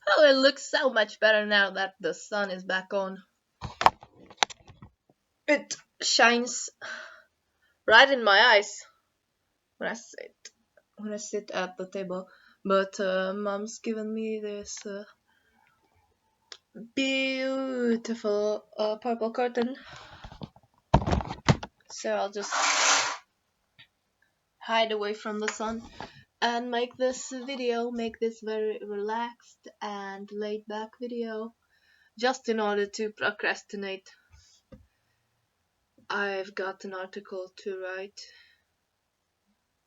Oh, it looks so much better now that the sun is back on. It shines right in my eyes when I sit at the table. But mom's given me this beautiful purple curtain, so I'll just hide away from the sun and make this very relaxed and laid back video, just in order to procrastinate. I've got an article to write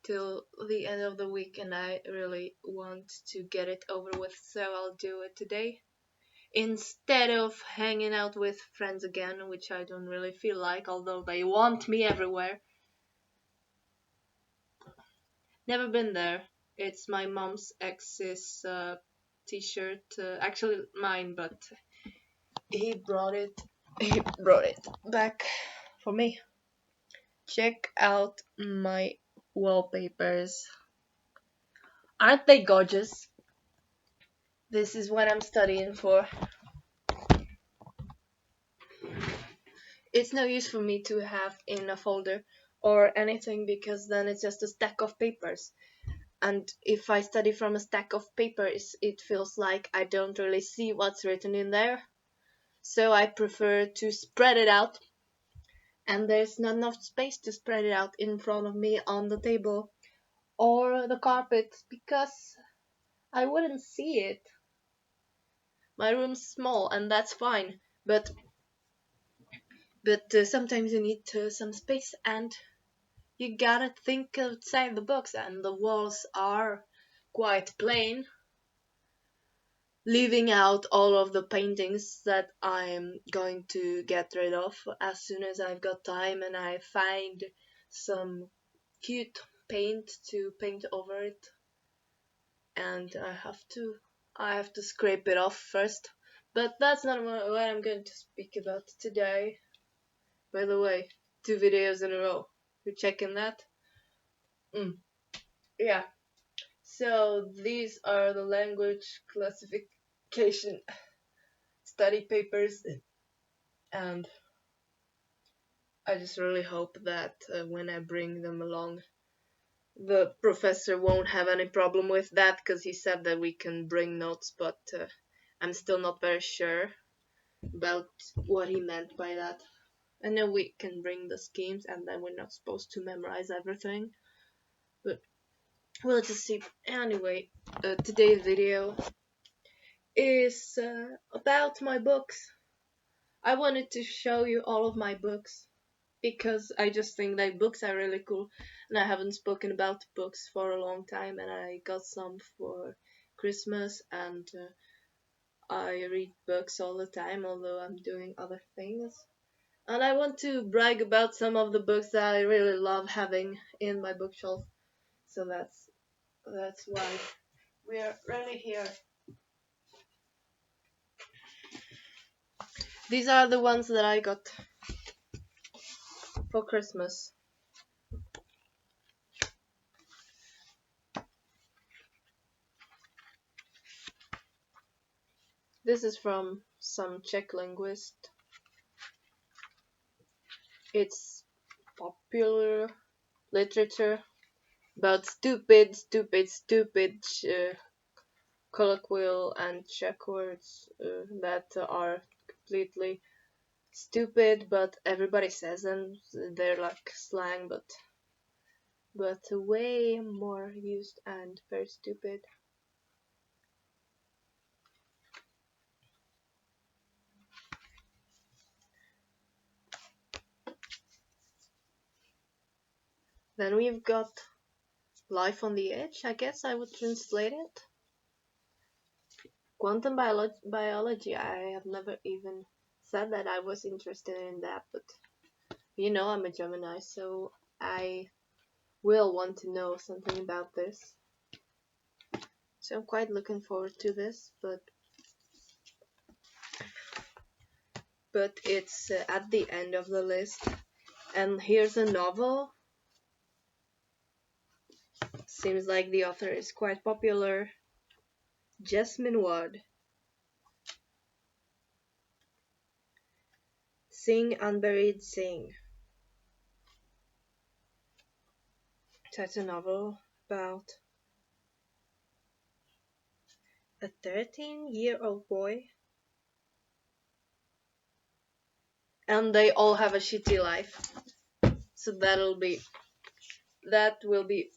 till the end of the week and I really want to get it over with, so I'll do it today instead of hanging out with friends again, which I don't really feel like, although they want me everywhere. Never been there. It's my mom's ex's t-shirt, actually mine, but he brought it. He brought it back for me. Check out my wallpapers. Aren't they gorgeous? This is what I'm studying for. It's no use for me to have in a folder or anything, because then it's just a stack of papers. And if I study from a stack of papers, it feels like I don't really see what's written in there. So I prefer to spread it out, and there's not enough space to spread it out in front of me on the table or the carpet, because I wouldn't see it. My room's small and that's fine, but sometimes you need some space, and you gotta think outside the box, and the walls are quite plain, leaving out all of the paintings that I'm going to get rid of as soon as I've got time and I find some cute paint to paint over it. And I have to scrape it off first. But that's not what I'm going to speak about today. By the way, 2 videos in a row. You checking that? Yeah. So these are the language classification study papers, and I just really hope that when I bring them along, the professor won't have any problem with that, because he said that we can bring notes, but I'm still not very sure about what he meant by that. I know we can bring the schemes and then we're not supposed to memorize everything, but we'll just see. Anyway, today's video is about my books. I wanted to show you all of my books because I just think that books are really cool, and I haven't spoken about books for a long time, and I got some for Christmas, and I read books all the time, although I'm doing other things. And I want to brag about some of the books that I really love having in my bookshelf. So that's why we're really here. These are the ones that I got for Christmas. This is from some Czech linguist. It's popular literature about stupid colloquial and Czech words that are completely stupid, but everybody says them. They're like slang, but way more used and very stupid. Then we've got Life on the Edge, I guess I would translate it. Quantum biology, I have never even said that I was interested in that, but I'm a Gemini, so I will want to know something about this. So I'm quite looking forward to this, but it's at the end of the list. And here's a novel. Seems like the author is quite popular. Jasmine Ward. Sing Unburied Sing. That's a novel about a 13-year-old boy, and they all have a shitty life. So that will be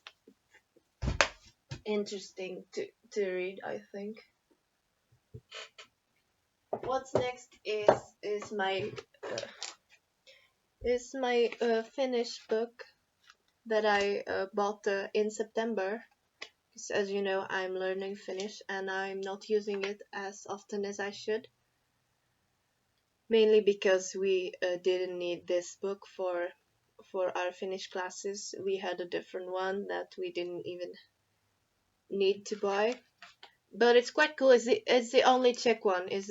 interesting to read, I think. What's next is my Finnish book that I bought in September. Because as you know, I'm learning Finnish and I'm not using it as often as I should. Mainly because we didn't need this book for our Finnish classes. We had a different one that we didn't even need to buy. But it's quite cool. It's the only Czech one. Is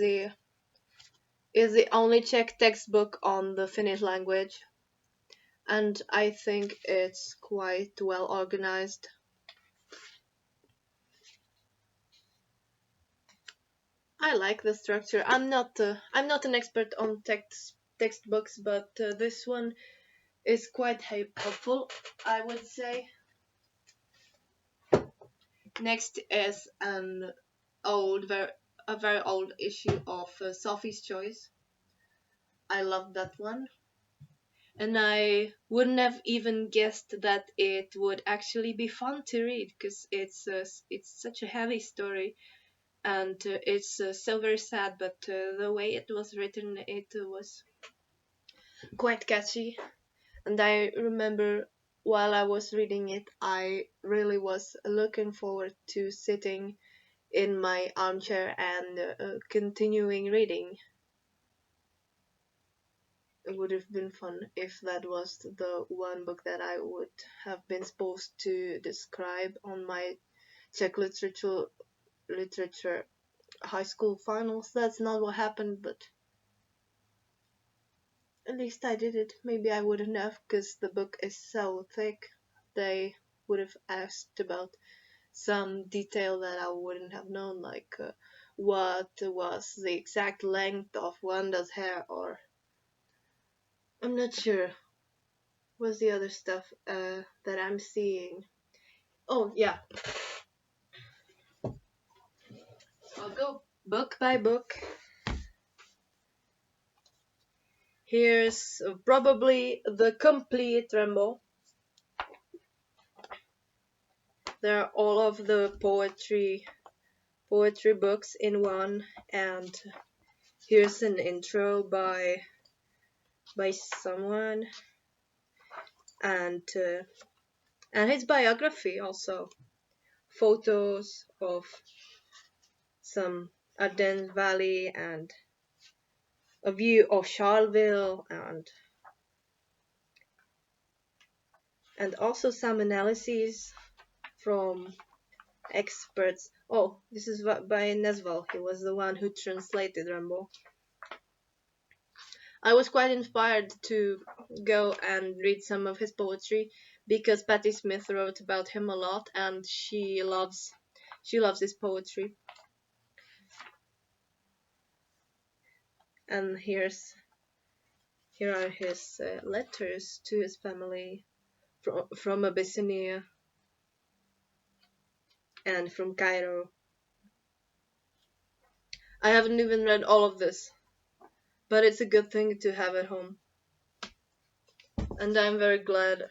the only Czech textbook on the Finnish language, and I think it's quite well organized. I like the structure. I'm not an expert on textbooks, but this one is quite helpful, I would say. Next is a very old issue of Sophie's Choice. I love that one, and I wouldn't have even guessed that it would actually be fun to read because it's such a heavy story, and it's so very sad. But the way it was written, it was quite catchy. And I remember while I was reading it, I really was looking forward to sitting in my armchair and continuing reading. It would have been fun if that was the one book that I would have been supposed to describe on my Czech literature high school finals. That's not what happened, but at least I did it. Maybe I wouldn't have, because the book is so thick. They would have asked about some detail that I wouldn't have known, like what was the exact length of Wanda's hair, or I'm not sure. What's the other stuff that I'm seeing? Oh yeah, I'll go book by book. Here's probably the complete Rambo. There are all of the poetry books in one, and here's an intro by someone, and his biography also, photos of some Ardennes Valley and a view of Charleville, and also some analyses from experts. Oh, this is by Nesval. He was the one who translated Rambo. I was quite inspired to go and read some of his poetry because Patti Smith wrote about him a lot, and she loves his poetry. And here are his letters to his family from Abyssinia and from Cairo. I haven't even read all of this, but it's a good thing to have at home. And I'm very glad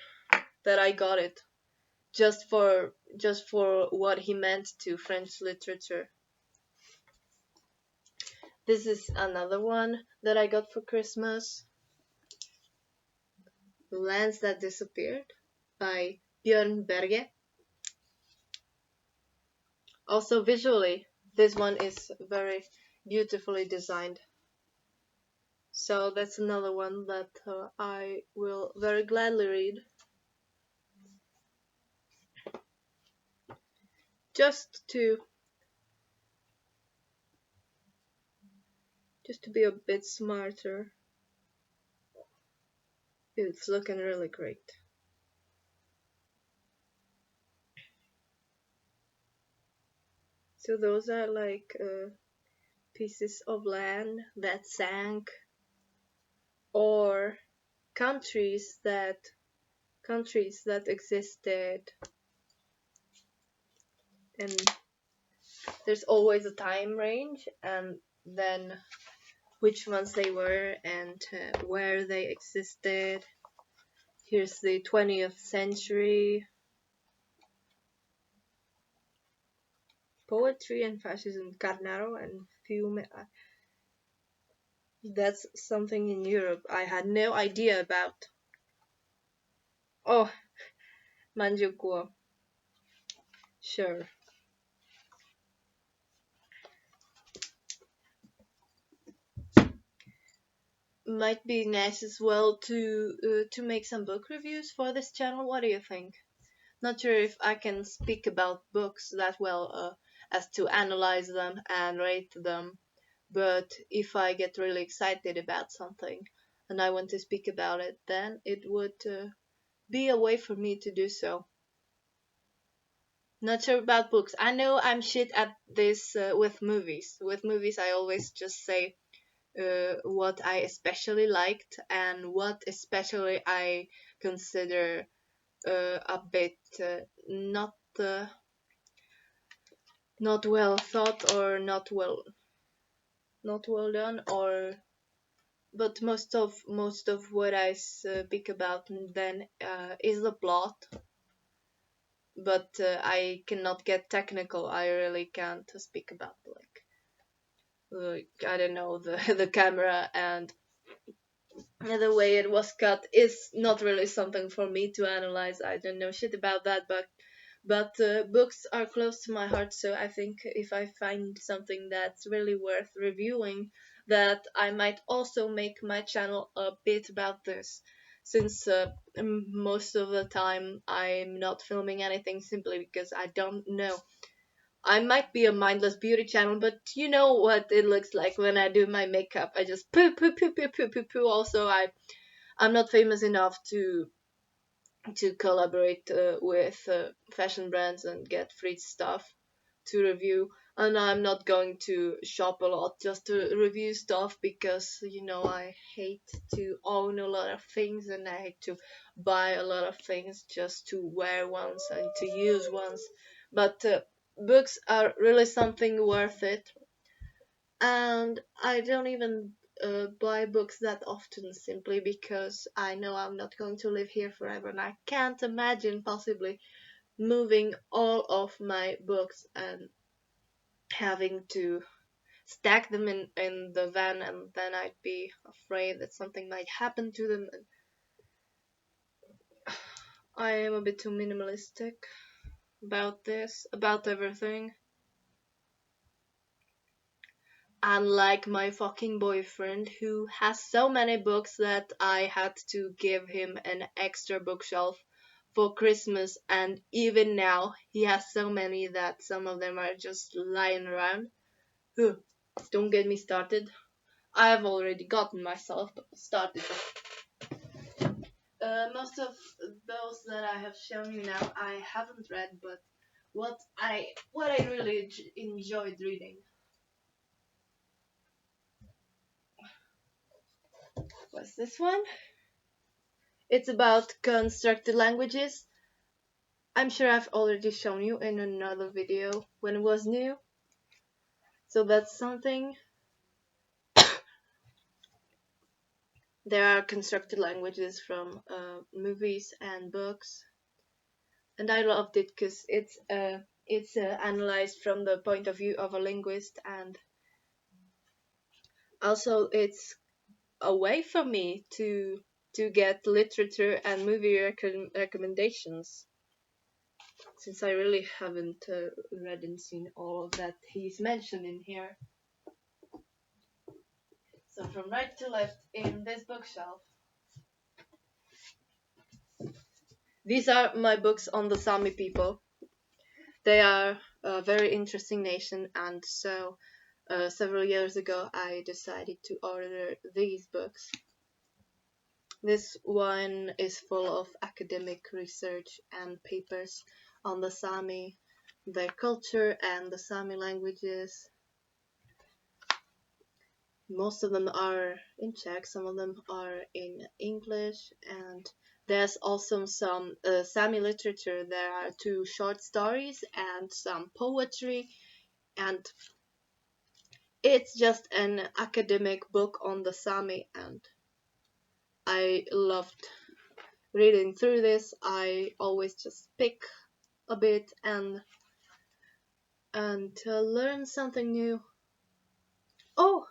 that I got it, just for what he meant to French literature. This is another one that I got for Christmas. The Lands That Disappeared by Björn Berge. Also visually, this one is very beautifully designed. So that's another one that I will very gladly read. Just to be a bit smarter. It's looking really great. So those are like pieces of land that sank or countries that existed, and there's always a time range, and then which ones they were and where they existed. Here's the 20th century, poetry and fascism, Carnaro and Fiume. That's something in Europe I had no idea about. Oh, Manjukuo. Sure. Might be nice as well to make some book reviews for this channel. What do you think? Not sure if I can speak about books that well as to analyze them and rate them, but if I get really excited about something and I want to speak about it, then it would be a way for me to do so. Not sure about books. I know I'm shit at this with movies. With movies, I always just say what I especially liked and what especially I consider a bit not well thought or not well done, or but most of what I speak about then is the plot, but I cannot get technical. I really can't speak about like I don't know, the the camera and the way it was cut is not really something for me to analyze. I don't know shit about that, but books are close to my heart, so I think if I find something that's really worth reviewing, that I might also make my channel a bit about this, since most of the time I'm not filming anything simply because I don't know. I might be a mindless beauty channel, but you know what it looks like when I do my makeup. I just poo poo poo poo poo poo poo. Also, I'm not famous enough to collaborate with fashion brands and get free stuff to review, and I'm not going to shop a lot just to review stuff, because you know I hate to own a lot of things and I hate to buy a lot of things just to wear once and to use once. But books are really something worth it, and I don't even buy books that often, simply because I know I'm not going to live here forever, and I can't imagine possibly moving all of my books and having to stack them in the van, and then I'd be afraid that something might happen to them. And I am a bit too minimalistic about this, about everything. Unlike my fucking boyfriend, who has so many books that I had to give him an extra bookshelf for Christmas, and even now he has so many that some of them are just lying around. Don't get me started. I have already gotten myself started. Most of those that I have shown you now I haven't read, but what I really enjoyed reading. What's this one? It's about constructed languages. I'm sure I've already shown you in another video when it was new. So that's something. There are constructed languages from movies and books, and I loved it because it's analyzed from the point of view of a linguist, and also it's a way for me to get literature and movie recommendations, since I really haven't read and seen all of that he's mentioned in here. So from right to left in this bookshelf, these are my books on the Sami people. They are a very interesting nation, and so several years ago I decided to order these books. This one is full of academic research and papers on the Sami, their culture, and the Sami languages. most of them are in Czech, some of them are in English, and there's also some Sami literature. There are two short stories and some poetry, and it's just an academic book on the Sami, and I loved reading through this. I always just pick a bit and learn something new. Oh,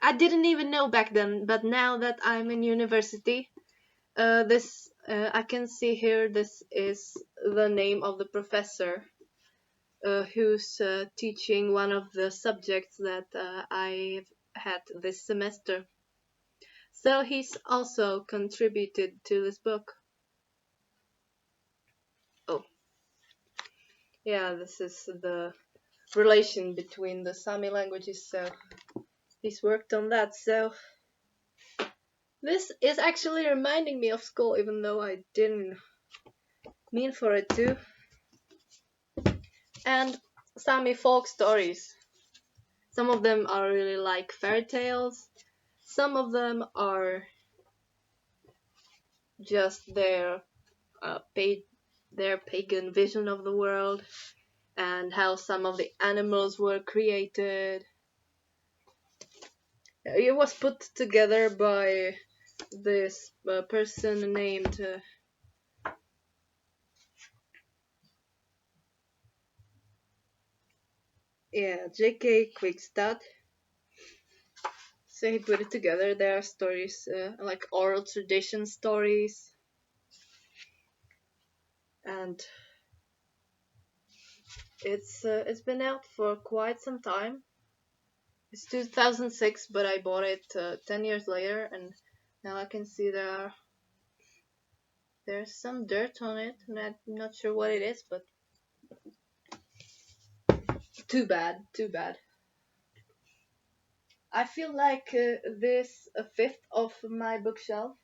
I didn't even know back then, but now that I'm in university, this I can see here. This is the name of the professor who's teaching one of the subjects that I've had this semester. So he's also contributed to this book. Oh, yeah, this is the relation between the Sami languages. So he's worked on that. So this is actually reminding me of school, even though I didn't mean for it to. And Sami folk stories. Some of them are really like fairy tales. Some of them are just their pagan vision of the world and how some of the animals were created. It was put together by this person named J.K. Quickstad. So he put it together. There are stories like oral tradition stories, and it's been out for quite some time. It's 2006, but I bought it 10 years later, and now I can see there's some dirt on it, and I'm not sure what it is, but too bad, too bad. I feel like this a fifth of my bookshelf.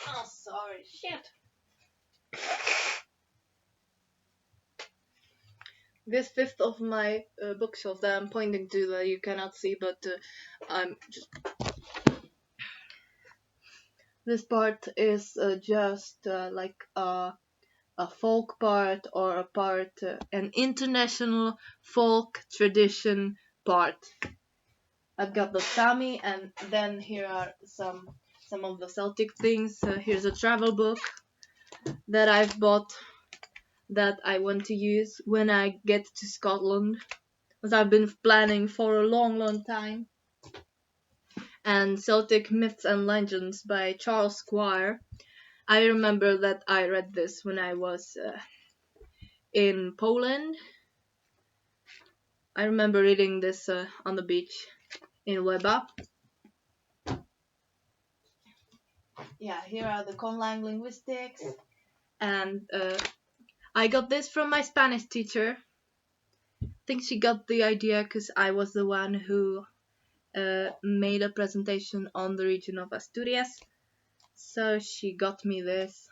Oh, sorry, shit. This fifth of my bookshelf that I'm pointing to that you cannot see, but I'm just. This part is just like a folk part or a part, an international folk tradition part. I've got the Sami, and then here are some of the Celtic things. Here's a travel book that I've bought that I want to use when I get to Scotland, as I've been planning for a long, long time. And Celtic Myths and Legends by Charles Squire. I remember that I read this when I was in Poland. I remember reading this on the beach in Weba. Yeah, here are the conlang linguistics, and I got this from my Spanish teacher. I think she got the idea because I was the one who made a presentation on the region of Asturias, so she got me this.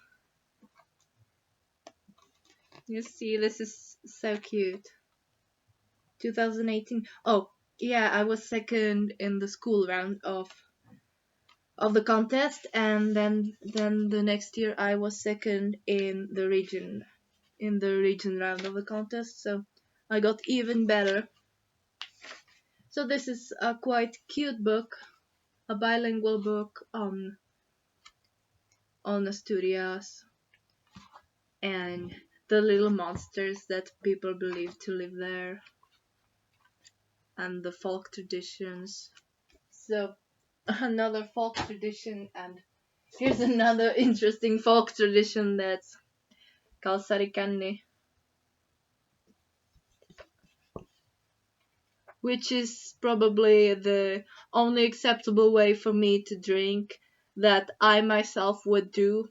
You see, this is so cute. 2018. Oh, yeah, I was second in the school round of the contest, and then the next year I was second in the region round of the contest, so I got even better. So this is a quite cute book, a bilingual book on Asturias and the little monsters that people believe to live there and the folk traditions. So another folk tradition, and here's another interesting folk tradition that's Kalsarikanni, which is probably the only acceptable way for me to drink that I myself would do.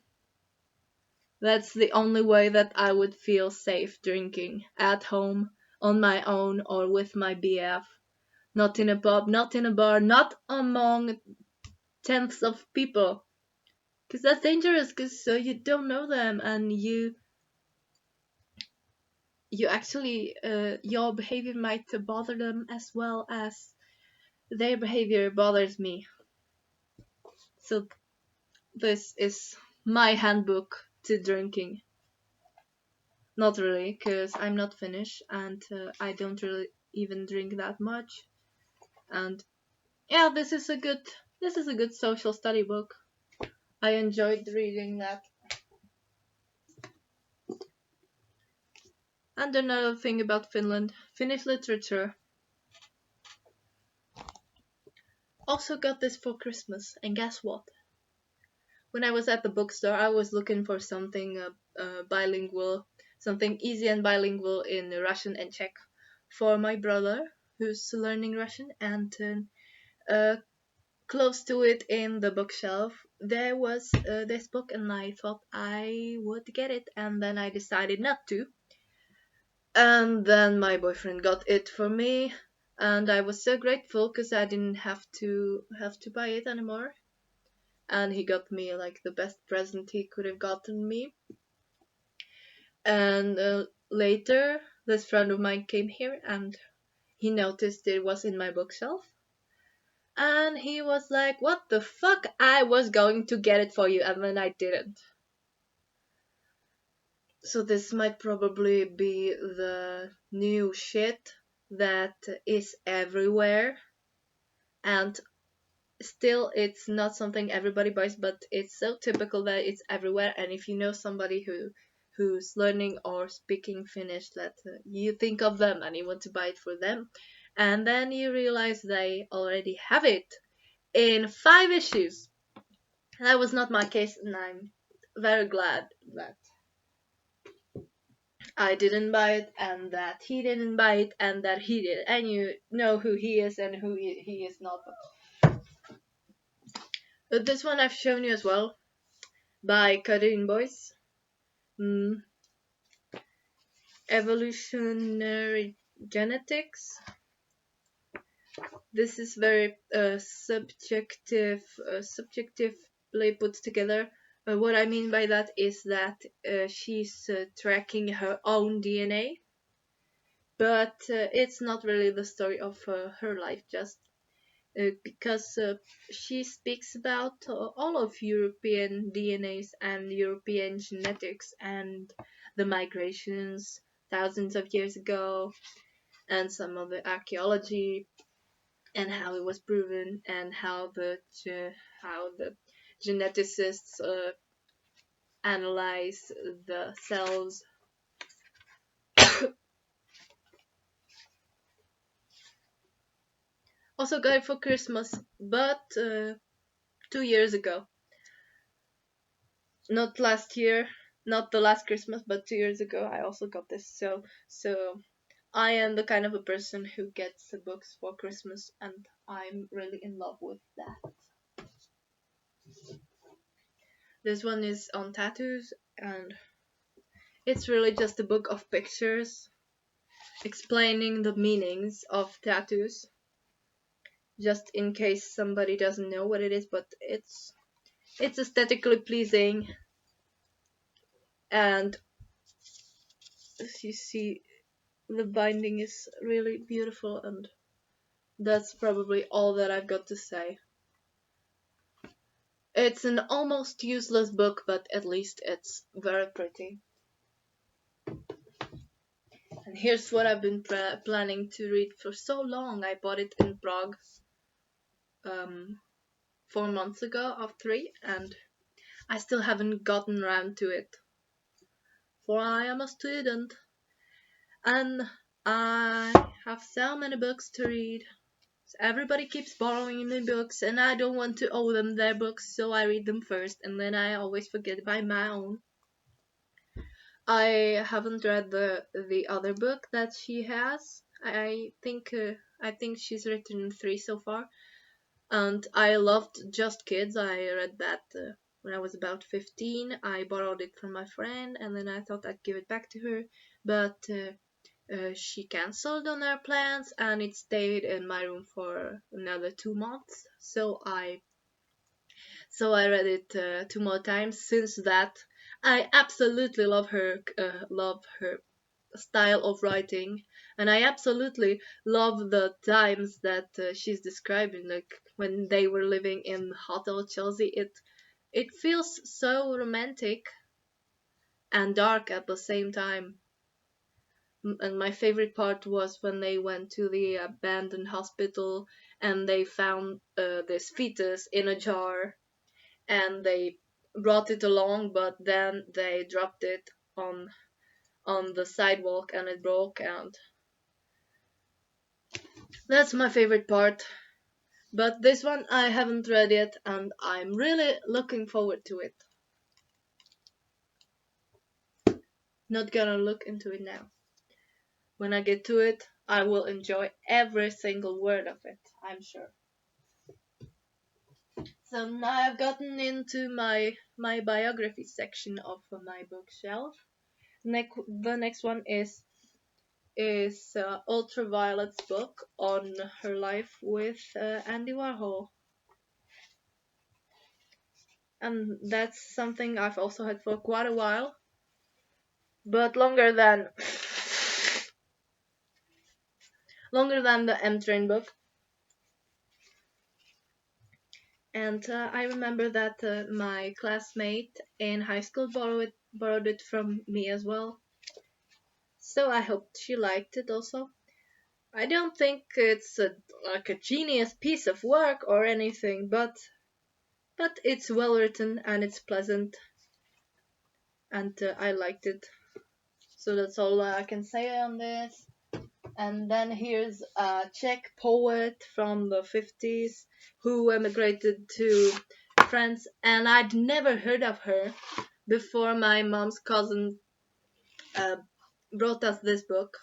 That's the only way that I would feel safe drinking at home, on my own, or with my BF. Not in a pub, not in a bar, not among tenths of people. Because that's dangerous, because you don't know them and you actually your behavior might bother them as well as their behavior bothers me. So this is my handbook to drinking. Not really, because I'm not Finnish and I don't really even drink that much. And yeah, this is a good social study book. I enjoyed reading that. And another thing about Finland, Finnish literature. Also got this for Christmas, and guess what? When I was at the bookstore, I was looking for something bilingual, something easy and bilingual in Russian and Czech for my brother who's learning Russian, and uh, close to it in the bookshelf there was this book, and I thought I would get it, and then I decided not to. And then my boyfriend got it for me, and I was so grateful because I didn't have to buy it anymore. And he got me like the best present he could have gotten me. And later, this friend of mine came here, and he noticed it was in my bookshelf. And he was like, "What the fuck? I was going to get it for you, and then I didn't." So this might probably be the new shit that is everywhere, and still it's not something everybody buys, but it's so typical that it's everywhere. And if you know somebody who's learning or speaking Finnish, that you think of them and you want to buy it for them, and then you realize they already have it in 5 issues. That was not my case, and I'm very glad that I didn't buy it, and that he didn't buy it, and that he did. And you know who he is and who he is not. But this one I've shown you as well, by Karin Boyce. Mm, Evolutionary Genetics. This is very subjectively put together. What I mean by that is that she's tracking her own DNA, but it's not really the story of her life, just because she speaks about all of European DNAs and European genetics and the migrations thousands of years ago, and some of the archaeology, and how it was proven, and how the geneticists analyze the cells. Also got it for Christmas, but 2 years ago. Not last year, not the last Christmas, but 2 years ago I also got this. So I am the kind of a person who gets the books for Christmas, and I'm really in love with that. This one is on tattoos, and it's really just a book of pictures explaining the meanings of tattoos, just in case somebody doesn't know what it is. But it's aesthetically pleasing, and as you see, the binding is really beautiful, and that's probably all that I've got to say. It's an almost useless book, but at least it's very pretty. And here's what I've been planning to read for so long. I bought it in Prague 4 months ago of 3, and I still haven't gotten around to it. For I am a student, and I have so many books to read. Everybody keeps borrowing me books, and I don't want to owe them their books, so I read them first, and then I always forget by my own. I haven't read the other book that she has. I think she's written 3 so far, and I loved Just Kids. I read that when I was about 15. I borrowed it from my friend, and then I thought I'd give it back to her, but she cancelled on her plans, and it stayed in my room for another 2 months. So I read it 2 more times. Since that, I absolutely love her style of writing, and I absolutely love the times that she's describing, like when they were living in Hotel Chelsea. It feels so romantic and dark at the same time. And my favorite part was when they went to the abandoned hospital and they found this fetus in a jar, and they brought it along, but then they dropped it on the sidewalk and it broke, and that's my favorite part. But this one I haven't read yet, and I'm really looking forward to it. Not gonna look into it now. When I get to it, I will enjoy every single word of it, I'm sure. So now I've gotten into my biography section of my bookshelf. The next one is Ultraviolet's book on her life with Andy Warhol, and that's something I've also had for quite a while, but longer than the M Train book. And I remember that my classmate in high school borrowed it from me as well. So I hope she liked it also. I don't think it's like a genius piece of work or anything, but it's well written and it's pleasant, and I liked it. So that's all I can say on this. And then here's a Czech poet from the 50s who emigrated to France, and I'd never heard of her before my mom's cousin uh, brought us this book.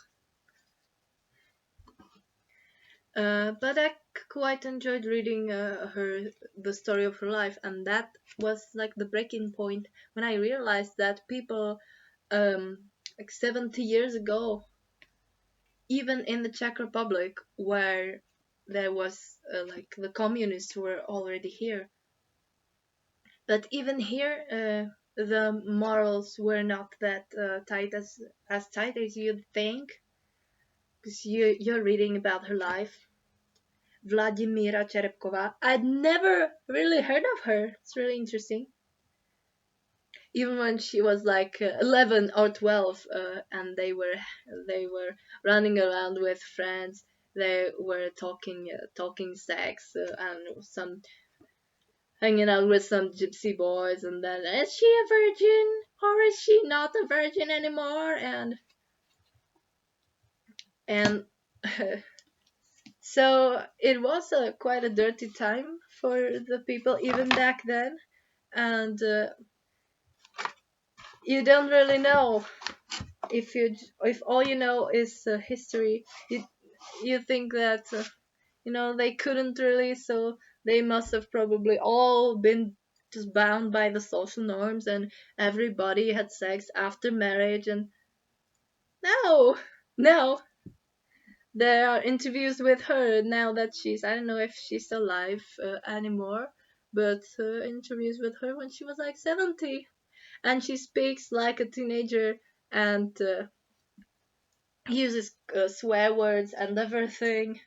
But I quite enjoyed reading the story of her life, and that was like the breaking point when I realized that people, like 70 years ago, even in the Czech Republic, where there was like the communists were already here, but even here, the morals were not that tight as you'd think, because you're reading about her life. Vladimira Čerepková. I'd never really heard of her. It's really interesting. Even when she was like 11 or 12, and they were running around with friends, they were talking sex, and some hanging out with some gypsy boys, and then is she a virgin or is she not a virgin anymore? And so it was quite a dirty time for the people even back then, and you don't really know if all you know is history. You think that they couldn't really, so they must have probably all been just bound by the social norms, and everybody had sex after marriage. And no, no, there are interviews with her now that I don't know if she's alive anymore, but interviews with her when she was like 70, and she speaks like a teenager, and uses swear words and everything.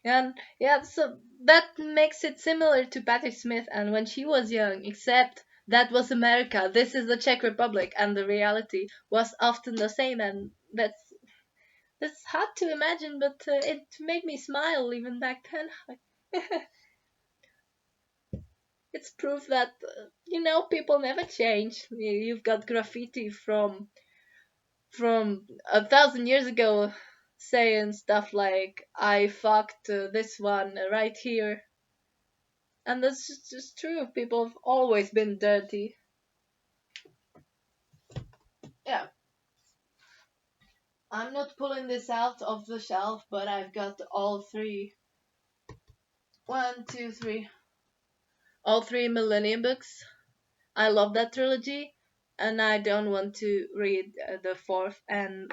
And yeah, so that makes it similar to Patti Smith and when she was young, except that was America. This is the Czech Republic, and the reality was often the same. And that's hard to imagine, but it made me smile even back then. It's proof that people never change. You've got graffiti from 1,000 years ago saying stuff like "I fucked this one right here," and that's just true. People have always been dirty. Yeah, I'm not pulling this out of the shelf, but I've got all three. One, two, three. All three Millennium books. I love that trilogy, and I don't want to read the fourth and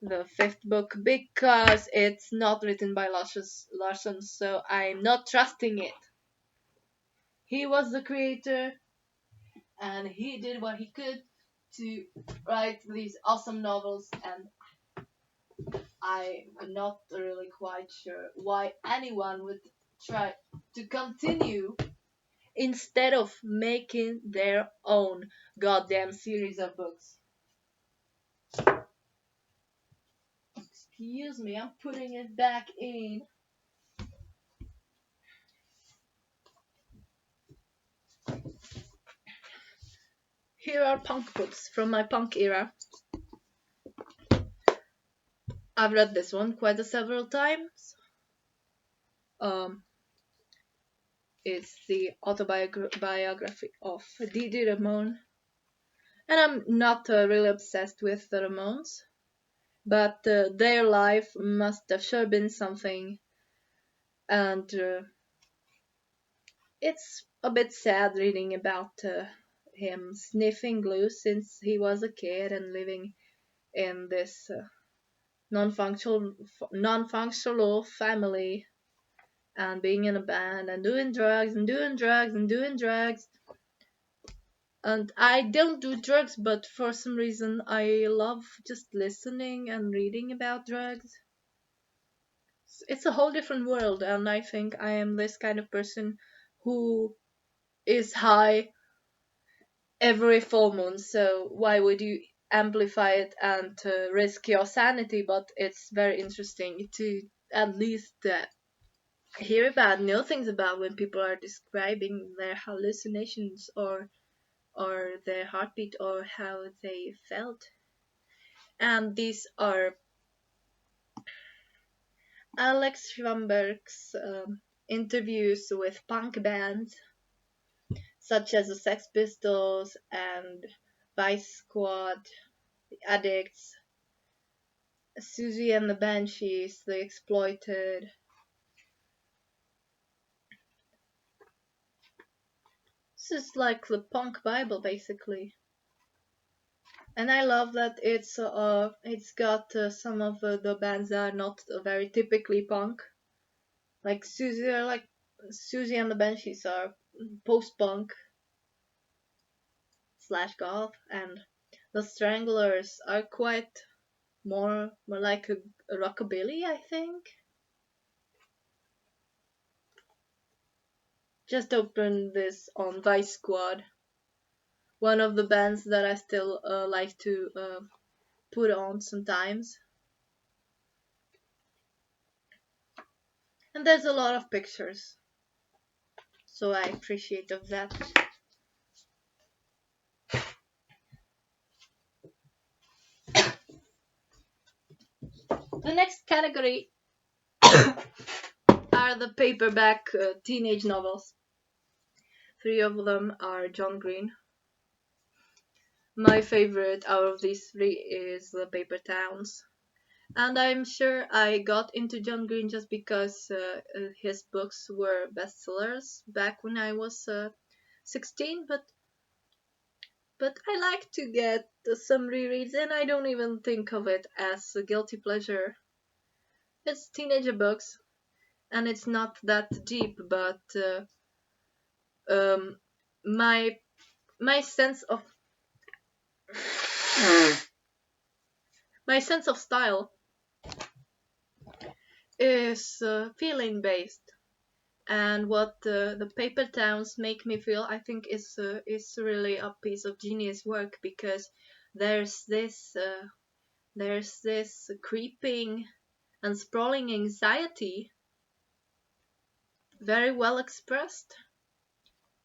the fifth book because it's not written by Larson, so I'm not trusting it. He was the creator, and he did what he could, to write these awesome novels, and I'm not really quite sure why anyone would try to continue instead of making their own goddamn series of books. Excuse me, I'm putting it back in. Here are punk books from my punk era. I've read this one quite a several times. Um, it's the autobiography of Didi Ramon. And I'm not really obsessed with the Ramones, but their life must have sure been something. And it's a bit sad reading about him sniffing glue since he was a kid and living in this non-functional family and being in a band and doing drugs and doing drugs and doing drugs. And I don't do drugs, but for some reason I love just listening and reading about drugs. It's a whole different world, and I think I am this kind of person who is high every full moon, so why would you amplify it and risk your sanity? But it's very interesting to at least hear about, know things about when people are describing their hallucinations or their heartbeat or how they felt. And these are Alex Schwamberg's interviews with punk bands such as the Sex Pistols and Vice Squad, the Addicts, Susie and the Banshees, the Exploited. This is like the punk Bible basically. And I love that it's got some of the bands that are not very typically punk. Like Susie and the Banshees are post-punk slash goth, and the Stranglers are quite more like a rockabilly, I think. Just opened this on Vice Squad, one of the bands that I still like to put on sometimes. And there's a lot of pictures, so I appreciate of that. The next category are the paperback teenage novels. 3 of them are John Green. My favorite out of these 3 is The Paper Towns. And I'm sure I got into John Green just because his books were bestsellers back when I was 16, but I like to get some rereads, and I don't even think of it as a guilty pleasure. It's teenager books, and it's not that deep, but um, my my sense of my sense of style is feeling based, and what the paper towns make me feel, I think, is really a piece of genius work, because there's this uh, there's this creeping and sprawling anxiety very well expressed,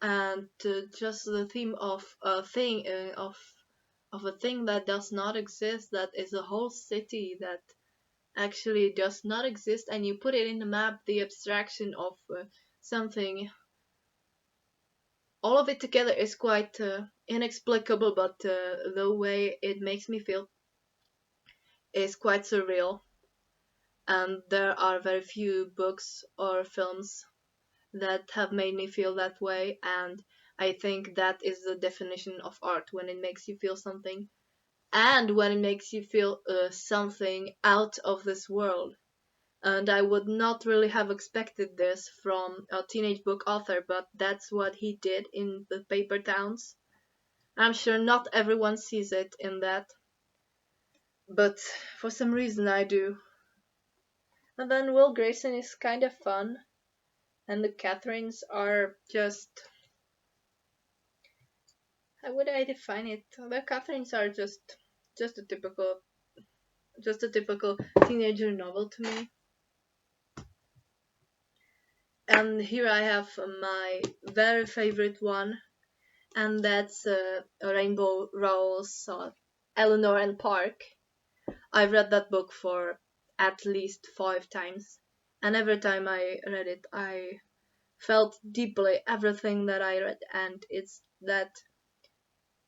and just the theme of a thing of a thing that does not exist, that is a whole city that actually does not exist, and you put it in the map, the abstraction of something, all of it together is quite inexplicable, but the way it makes me feel is quite surreal. And there are very few books or films that have made me feel that way, and I think that is the definition of art, when it makes you feel something, and when it makes you feel something out of this world. And I would not really have expected this from a teenage book author, but that's what he did in The Paper Towns. I'm sure not everyone sees it in that, but for some reason I do. And then Will Grayson is kind of fun, and the Catherines are just, how would I define it? The Catherines are just a typical just a typical teenager novel to me. And here I have my very favorite one, and that's Rainbow Rowell's Eleanor and Park. I've read that book for at least 5 times, and every time I read it, I felt deeply everything that I read, and it's that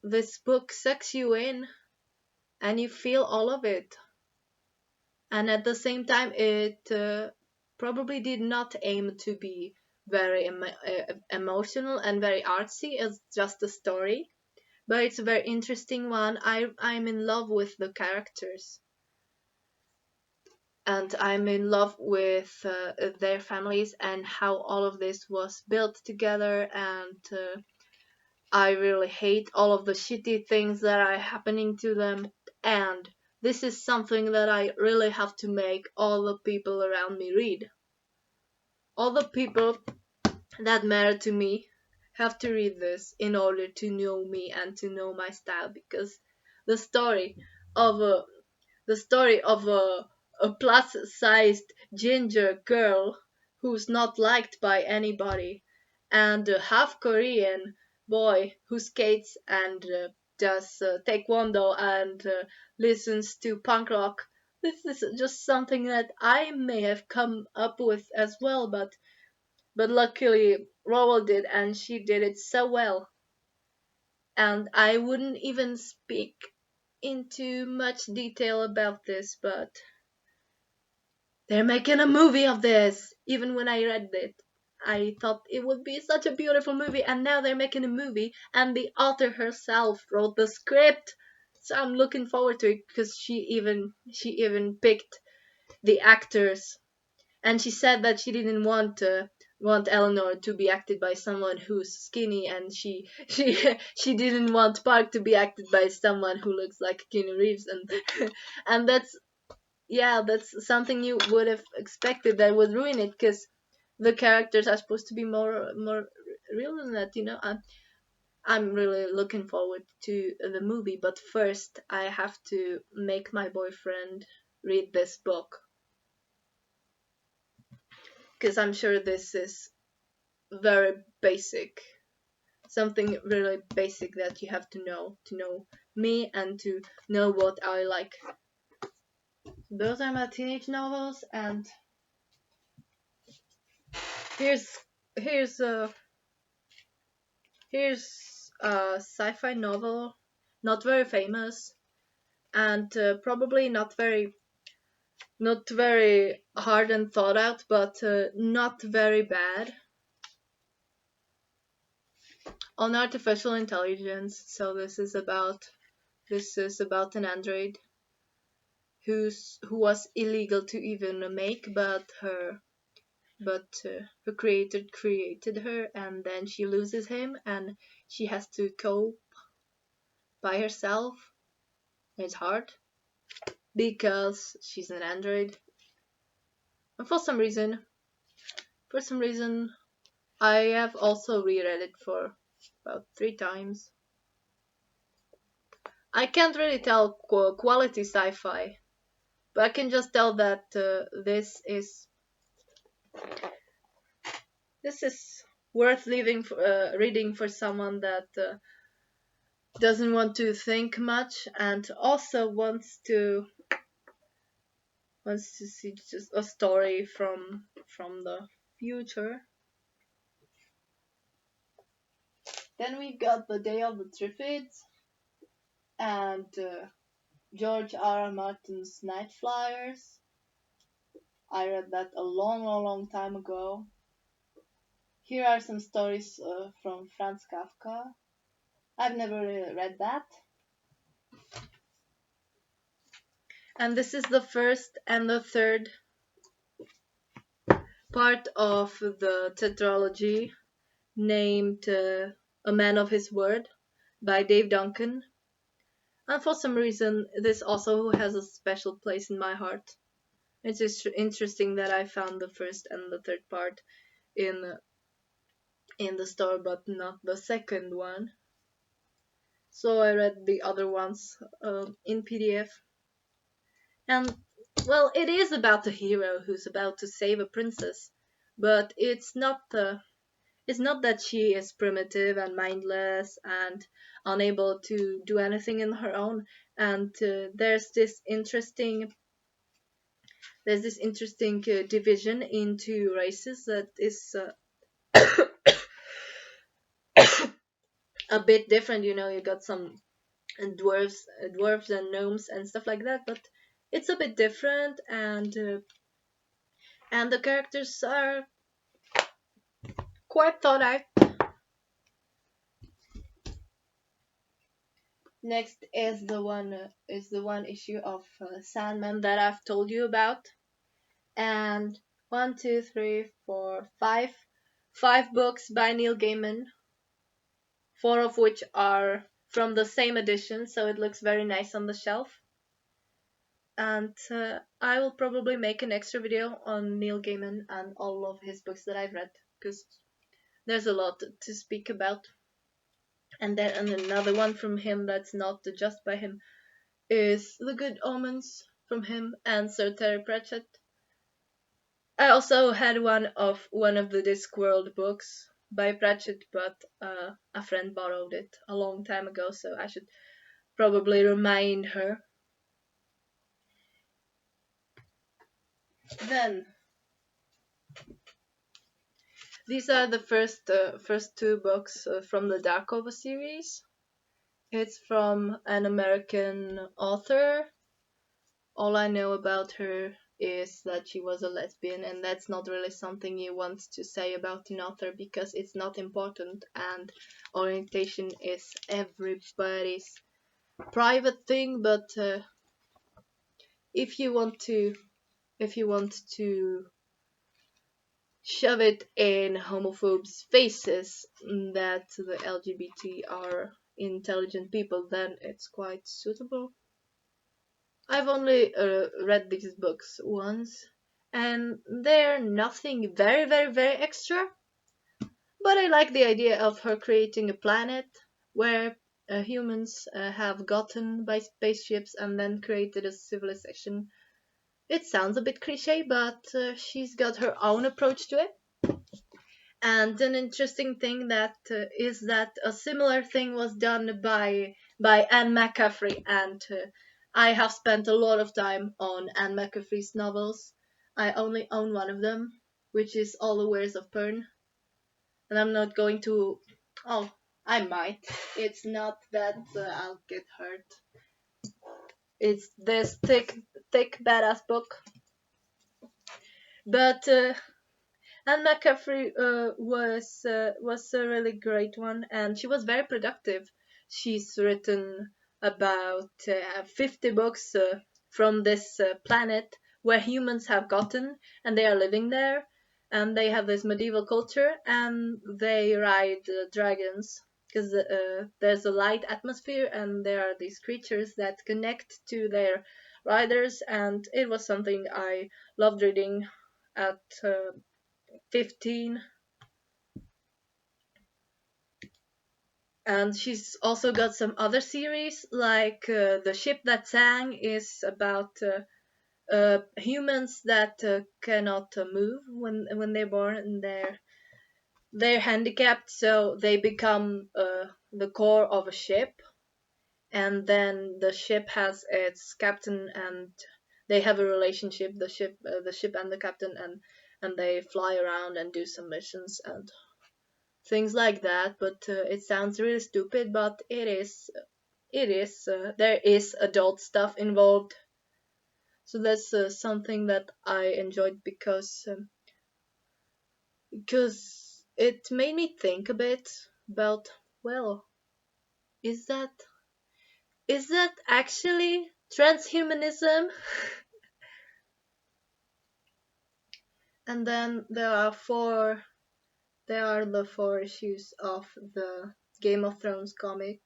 this book sucks you in, and you feel all of it. And at the same time, it probably did not aim to be very emotional and very artsy. It's just a story, but it's a very interesting one. I'm in love with the characters, and I'm in love with their families and how all of this was built together. And I really hate all of the shitty things that are happening to them. And this is something that I really have to make all the people around me read. All the people that matter to me have to read this in order to know me and to know my style, because the story of a the story of a plus-sized ginger girl who's not liked by anybody, and a half Korean boy who skates and does taekwondo and listens to punk rock. This is just something that I may have come up with as well, but luckily Rowell did, and she did it so well. And I wouldn't even speak into much detail about this, but they're making a movie of this. Even when I read it, I thought it would be such a beautiful movie, and now they're making a movie, and the author herself wrote the script. So I'm looking forward to it, because she even picked the actors, and she said that she didn't want Eleanor to be acted by someone who's skinny, and she didn't want Park to be acted by someone who looks like Keanu Reeves, and and that's something you would have expected that would ruin it, because the characters are supposed to be more real than that, you know. I'm really looking forward to the movie, but first I have to make my boyfriend read this book, because I'm sure this is very basic, something really basic that you have to know me and to know what I like. Those are my teenage novels, and here's here's a here's a sci-fi novel, not very famous, and probably not very hard and thought out, but not very bad, on artificial intelligence. So this is about an android who was illegal to even make, but her creator created her, and then she loses him, and she has to cope by herself. It's hard because she's an android, and for some reason, I have also reread it for about 3 times. I can't really tell quality sci-fi, but I can just tell that this is worth reading for someone that doesn't want to think much, and also wants to see just a story from the future. Then we got The Day of the Triffids and George R. R. Martin's Night Flyers. I read that a long, long, long time ago. Here are some stories from Franz Kafka. I've never really read that. And this is the first and the third part of the tetralogy named A Man of His Word. by Dave Duncan. And for some reason, this also has a special place in my heart. It's just interesting that I found the first and the third part in in the store, but not the second one. So I read the other ones in PDF. And well, it is about a hero who's about to save a princess, but it's not that she is primitive and mindless and unable to do anything in her own. And there's this interesting division into races that is a bit different. You know, you got some dwarves and gnomes and stuff like that, but it's a bit different, and the characters are quite thought out. Next is the one issue of Sandman that I've told you about, and one, two, three, four, five books by Neil Gaiman, four of which are from the same edition, so it looks very nice on the shelf. And I will probably make an extra video on Neil Gaiman and all of his books that I've read, because there's a lot to speak about. And then another one from him that's not just by him is The Good Omens from him and Sir Terry Pratchett. I also had one of the Discworld books by Pratchett, but a friend borrowed it a long time ago, so I should probably remind her. Then these are the first two books from the Darkover series. It's from an American author. All I know about her is that she was a lesbian, and that's not really something you want to say about an author because it's not important, and orientation is everybody's private thing. But if you want to if you want to shove it in homophobes' faces that the LGBT are intelligent people, then it's quite suitable. I've only read these books once, and they're nothing very, very, very extra. But I like the idea of her creating a planet where humans have gotten by spaceships and then created a civilization. It sounds a bit cliche, but she's got her own approach to it. And an interesting thing that is that a similar thing was done by Anne McCaffrey, and I have spent a lot of time on Anne McCaffrey's novels. I only own one of them, which is All the Wares of Pern, and I'm not going to. Oh, I might. It's not that I'll get hurt. It's this thick badass book, but and McCaffrey was a really great one, and she was very productive. She's written about 50 books from this planet where humans have gotten, and they are living there, and they have this medieval culture, and they ride dragons because there's a light atmosphere, and there are these creatures that connect to their riders, and it was something I loved reading at 15. And she's also got some other series like The Ship That Sang is about humans that cannot move when they're born, and they're handicapped, so they become the core of a ship, and then the ship has its captain, and they have a relationship, the ship and the captain, and they fly around and do some missions and things like that. But it sounds really stupid, but there is adult stuff involved, so that's something that I enjoyed because it made me think a bit about, well, is that is that actually transhumanism? And then there are the four issues of the Game of Thrones comic,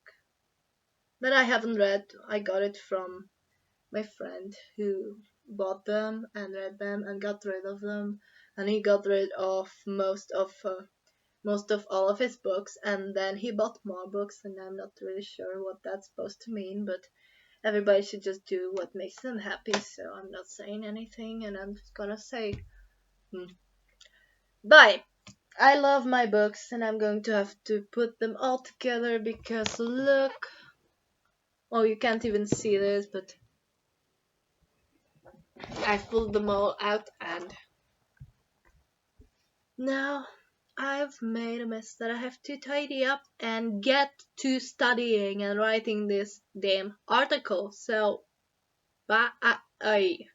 that I haven't read. I got it from my friend who bought them and read them and got rid of them, and he got rid of most of all of his books, and then he bought more books, and I'm not really sure what that's supposed to mean, but everybody should just do what makes them happy, so I'm not saying anything, and I'm just gonna say bye. I love my books, and I'm going to have to put them all together because look. Oh, you can't even see this, but I pulled them all out, and now I've made a mess that I have to tidy up and get to studying and writing this damn article. So, bye.